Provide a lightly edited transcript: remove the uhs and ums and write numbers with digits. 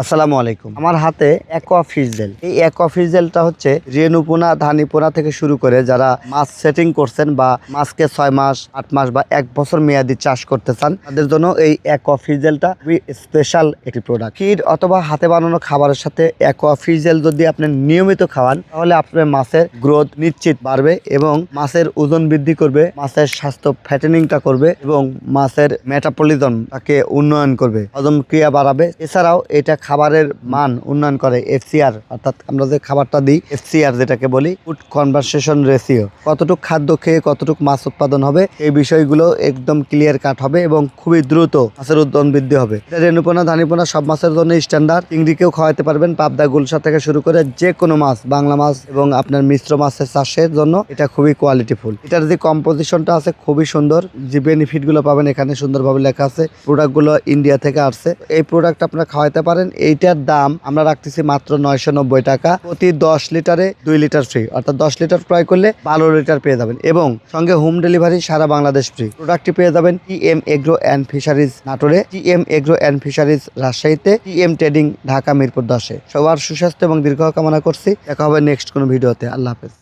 আসসালামু আলাইকুম। আমার হাতে অ্যাকোয়া ফিশ জেল। এই অ্যাকোয়া ফিশ জেলটা হচ্ছে রেণুপোনা ধানিপোনা থেকে শুরু করে যারা মাছ সেটিং করছেন বা মাছকে 6 মাস 8 মাস বা 1 বছর মেয়াদি চাষ করতে চান তাদের জন্য এই অ্যাকোয়া ফিশ জেলটা খুবই স্পেশাল একটি প্রোডাক্ট। ফিড অথবা হাতে বানানো খাবারের সাথে অ্যাকোয়া ফিশ জেল যদি আপনি নিয়মিত খাওয়ান তাহলে আপনার মাছের গ্রোথ নিশ্চিত বাড়বে এবং মাছের ওজন বৃদ্ধি করবে, মাছের স্বাস্থ্য ফ্যাটেনিংটা করবে এবং মাছের মেটাবলিজমটাকে উন্নয়ন করবে, হজম ক্রিয়া বাড়াবে। এছাড়াও এটা খাবারের মান উন্নয়ন করে। এফসিআর অর্থাৎ আমরা যে খাবারটা দিই এফসিআর যেটাকে বলি, ফুড কনভারসেশন রেশিও, কতটুকু খাদ্য খেয়ে কতটুকু মাছ উৎপাদন হবে এই বিষয়গুলো একদম ক্লিয়ার কাট হবে এবং খুবই দ্রুত মাছের উৎপাদন বৃদ্ধি হবে। এটা রেণুপোনা ধানিপোনা সব মাছের জন্য স্ট্যান্ডার্ড। চিংড়িকেও খাওয়াতে পারবেন, পাবদা গুলশা থেকে শুরু করে যে কোনো মাছ, বাংলা মাছ এবং আপনার মিশ্র মাছের চাষের জন্য এটা খুবই কোয়ালিটিফুল। এটার যে কম্পোজিশনটা আছে খুবই সুন্দর, যে বেনিফিট গুলো পাবেন এখানে সুন্দরভাবে লেখা আছে। প্রোডাক্ট গুলো ইন্ডিয়া থেকে আসছে। এই প্রোডাক্ট আপনারা খাওয়াতে পারেন। এইটার দাম আমরা রাখতেছি মাত্র 990 টাকা। প্রতি 10 লিটারে 2 লিটার ফ্রি, অর্থাৎ 10 লিটার ক্রয় করলে 12 লিটার পেয়ে যাবেন এবং সঙ্গে হোম ডেলিভারি সারা বাংলাদেশ ফ্রি। প্রোডাক্টটি পেয়ে যাবেন টিএম এগ্রো অ্যান্ড ফিশারিজ নাটোরে, টিএম এগ্রো অ্যান্ড ফিশারিজ রাজশাহীতে, টিএম ট্রেডিং ঢাকা মিরপুর 10-এ। সবার সুস্বাস্থ্য এবং দীর্ঘ কামনা করছি। দেখা হবে নেক্সট কোনো ভিডিওতে। আল্লাহ হাফেজ।